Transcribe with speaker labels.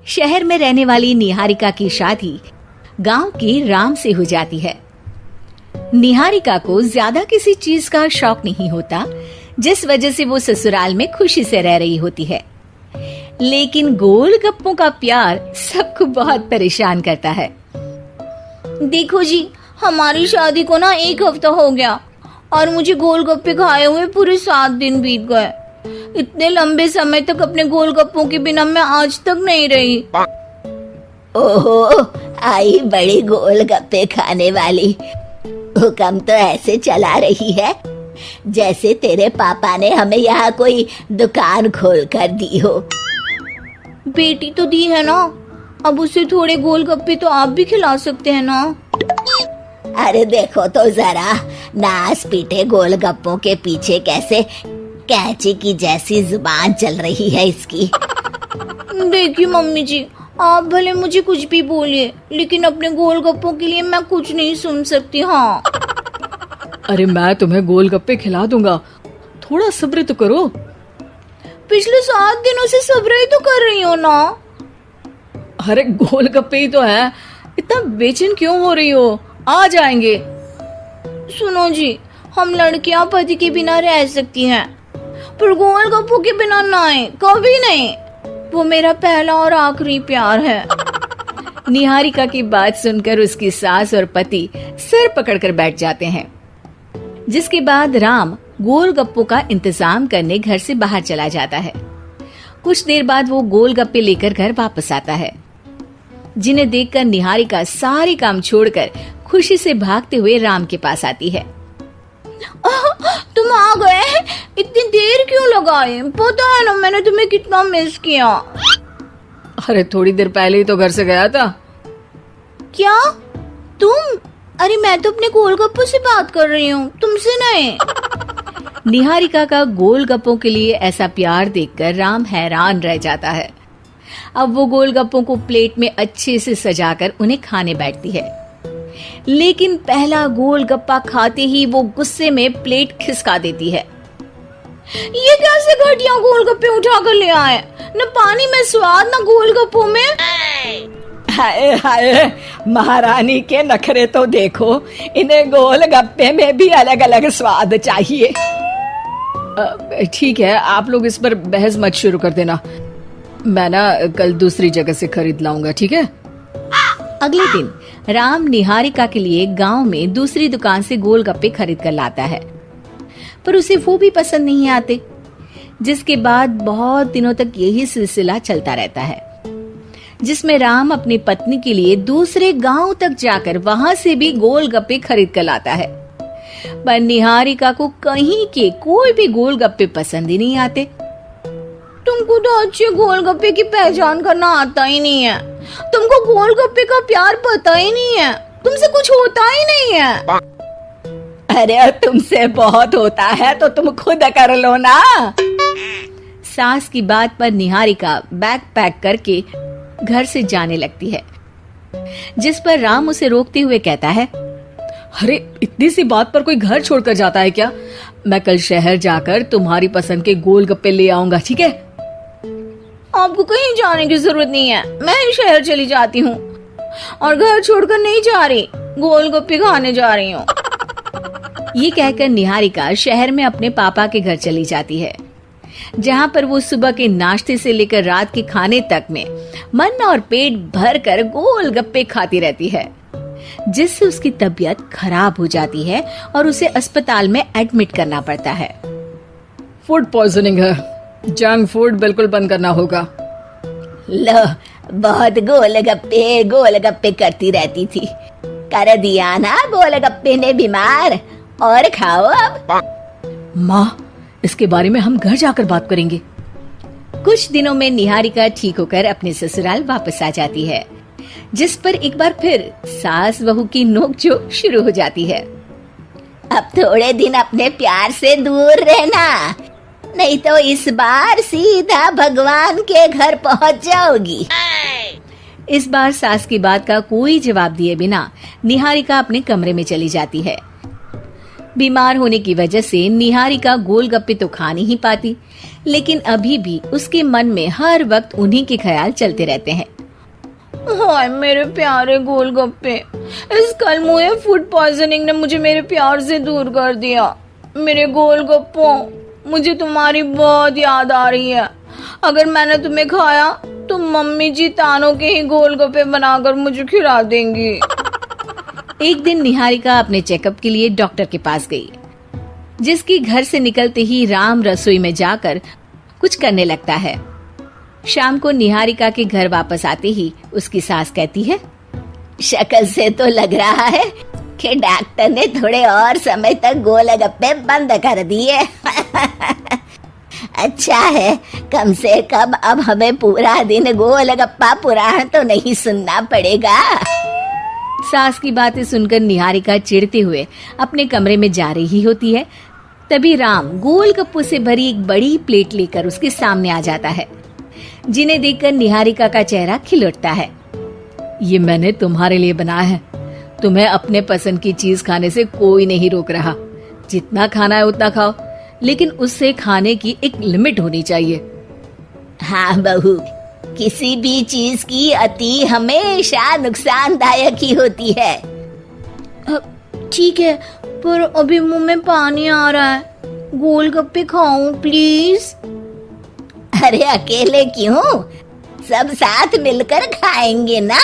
Speaker 1: शहर में रहने वाली निहारिका की शादी गांव के राम से हो जाती है। निहारिका को ज्यादा किसी चीज का शौक नहीं होता, जिस वजह से वो ससुराल में खुशी से रह रही होती है। लेकिन गोलगप्पों का प्यार सबको बहुत परेशान करता है।
Speaker 2: देखो जी, हमारी शादी को ना 1 हफ्ता हो गया और मुझे गोलगप्पे खाए हुए पूरे 7 दिन बीत गए। इतने लंबे समय तक अपने गोलगप्पों के बिना मैं आज तक नहीं रही।
Speaker 3: ओहो, आई बड़ी गोलगप्पे खाने वाली। हुक्म तो ऐसे चला रही है जैसे तेरे पापा ने हमें यहाँ कोई दुकान खोल कर दी हो।
Speaker 2: बेटी तो दी है ना, अब उसे थोड़े गोलगप्पे तो आप भी खिला सकते हैं ना।
Speaker 3: अरे देखो तो जरा, नास पीटे गोलगप्पों के पीछे कैसे कैंची की जैसी जुबान चल रही है इसकी।
Speaker 2: देखिए मम्मी जी, आप भले मुझे कुछ भी बोलिए, लेकिन अपने गोलगप्पों के लिए मैं कुछ नहीं सुन सकती। हाँ,
Speaker 4: अरे मैं तुम्हें गोलगप्पे खिला दूंगा, थोड़ा सब्र तो करो।
Speaker 2: पिछले 7 दिनों से सब्र ही तो कर रही हो ना।
Speaker 4: अरे गोलगप्पे ही तो है, इतना बेचैन क्यों हो रही हो? आ जाएंगे।
Speaker 2: सुनो जी, हम लड़कियां पति के बिना रह सकती हैं, पर गोलगप्पों के बिना नहीं, कभी नहीं। वो मेरा पहला और आखिरी प्यार है।
Speaker 1: निहारिका की बात सुनकर उसकी सास और पति सिर पकड़कर बैठ जाते हैं। जिसके बाद राम गोलगप्पों का इंतजाम करने घर से बाहर चला जाता है। कुछ देर बाद वो गोलगप्पे लेकर घर वापस आता है, जिन्हें देखकर निहारिका सारे काम छोड़कर खुशी से भागते हुए राम के पास आती है।
Speaker 2: तुम आ गए? इतनी देर क्यों लगाई? पता है ना मैंने तुम्हें कितना मिस किया।
Speaker 4: अरे थोड़ी देर पहले ही तो घर से गया था।
Speaker 2: क्या तुम? अरे मैं तो अपने गोलगप्पों से बात कर रही हूँ, तुमसे नहीं।
Speaker 1: निहारिका का गोलगप्पों के लिए ऐसा प्यार देखकर राम हैरान रह जाता है। अब वो गोलगप्पों को प्लेट में अच्छे से सजाकर उन्हें खाने बैठती है। लेकिन पहला गोलगप्पा खाते ही वो गुस्से में प्लेट खिसका देती है।
Speaker 2: ये कैसे घटिया गोलगप्पे उठा कर ले आए? न पानी में स्वाद, न गोलगप्पों में।
Speaker 5: हाय हाय, महारानी के नखरे तो देखो, इन्हें गोलगप्पे में भी अलग अलग स्वाद चाहिए।
Speaker 4: ठीक है, आप लोग इस पर बहस मत शुरू कर देना। मैं ना कल दूसरी जगह से खरीद लाऊंगा, ठीक है?
Speaker 1: अगले दिन राम निहारिका के लिए गांव में दूसरी दुकान से गोलगप्पे खरीद कर लाता है, पर उसे वो भी पसंद नहीं आते। जिसके बाद बहुत दिनों तक यही सिलसिला चलता रहता है, जिसमें राम अपनी पत्नी के लिए दूसरे गांव तक जाकर वहां से भी गोलगप्पे खरीद कर लाता है। पर निहारिका को कहीं के कोई भी गोलगप्पे पसंद ही नहीं आते।
Speaker 2: तुमको तो अच्छे गोलगप्पे की पहचान करना आता ही नहीं है। तुमको गोलगप्पे का प्यार पता ही नहीं है। तुमसे कुछ होता ही नहीं है।
Speaker 5: अरे तुमसे बहुत होता है तो तुम खुद कर लो ना।
Speaker 1: सास की बात पर निहारिका बैग पैक करके घर से जाने लगती है, जिस पर राम उसे रोकते हुए कहता है,
Speaker 4: अरे इतनी सी बात पर कोई घर छोड़कर जाता है क्या? मैं कल शहर जाकर तुम्हारी पसंद के गोलगप्पे ले आऊंगा, ठीक है?
Speaker 2: आपको कहीं जाने की जरूरत नहीं है, मैं ही शहर चली जाती हूँ और घर छोड़कर नहीं जा रही, गोलगप्पे खाने जा रही हूँ।
Speaker 1: ये कहकर निहारिका शहर में अपने पापा के घर चली जाती है, जहाँ पर वो सुबह के नाश्ते से लेकर रात के खाने तक में मन और पेट भर कर गोलगप्पे खाती रहती है, जिससे उसकी तबीयत खराब हो जाती है और उसे अस्पताल में एडमिट करना पड़ता है।
Speaker 4: फूड पॉइजनिंग है, जंक फूड बिल्कुल बंद करना होगा।
Speaker 3: लो, बहुत गोलगप्पे गोलगप्पे करती रहती थी, कर दिया ना गोलगप्पे ने बीमार। और खाओ अब।
Speaker 4: माँ, इसके बारे में हम घर जाकर बात करेंगे।
Speaker 1: कुछ दिनों में निहारिका ठीक होकर अपने ससुराल वापस आ जाती है, जिस पर एक बार फिर सास बहू की नोकझोंक शुरू हो जाती है।
Speaker 3: अब थोड़े दिन अपने प्यार से दूर रहना, नहीं तो इस बार सीधा भगवान के घर पहुंच जाओगी।
Speaker 1: इस बार सास की बात का कोई जवाब दिए बिना निहारिका अपने कमरे में चली जाती है। बीमार होने की वजह से निहारिका गोलगप्पे तो खा नहीं पाती, लेकिन अभी भी उसके मन में हर वक्त उन्हीं के ख्याल चलते रहते हैं।
Speaker 2: हाय मेरे प्यारे गोलगप्पे, इस कल मुझे फूड पॉइजनिंग ने मुझे मेरे प्यार से दूर कर दिया। मेरे गोलगप्पों, मुझे तुम्हारी बहुत याद आ रही है। अगर मैंने तुम्हें खाया तो मम्मी जी तानों के ही गोलगप्पे बनाकर मुझे खिला देंगी।
Speaker 1: एक दिन निहारिका अपने चेकअप के लिए डॉक्टर के पास गई, जिसकी घर से निकलते ही राम रसोई में जाकर कुछ करने लगता है। शाम को निहारिका के घर वापस आते ही उसकी सास कहती है,
Speaker 3: शक्ल से तो लग रहा है कि डॉक्टर ने थोड़े और समय तक गोलगप्पे बंद कर दिए। अच्छा है, कम से कम अब हमें पूरा दिन गोलगप्पा पुराण तो नहीं सुनना पड़ेगा।
Speaker 1: सास की बातें सुनकर निहारिका चिढ़ते हुए अपने कमरे में जा रही होती है। तभी राम गोलगप्पों से भरी एक बड़ी प्लेट लेकर उसके सामने आ जाता है, जिन्हें देखकर निहारिका का चेहरा खिल उठता है।
Speaker 4: ये मैंने तुम्हारे लिए बनाया है। तुम्हें अपने पसंद की चीज खाने से कोई नहीं रोक रहा। जितना खाना है उतना खाओ, लेकिन उससे खाने की एक लिमिट होनी चाहिए।
Speaker 3: हाँ बहू, किसी भी चीज की अति हमेशा नुकसानदायक ही होती है।
Speaker 2: ठीक है, पर अभी मुंह में पानी आ रहा है। गोलगप्पे खाऊं प्लीज?
Speaker 3: अरे अकेले क्यों, सब साथ मिलकर खाएंगे ना।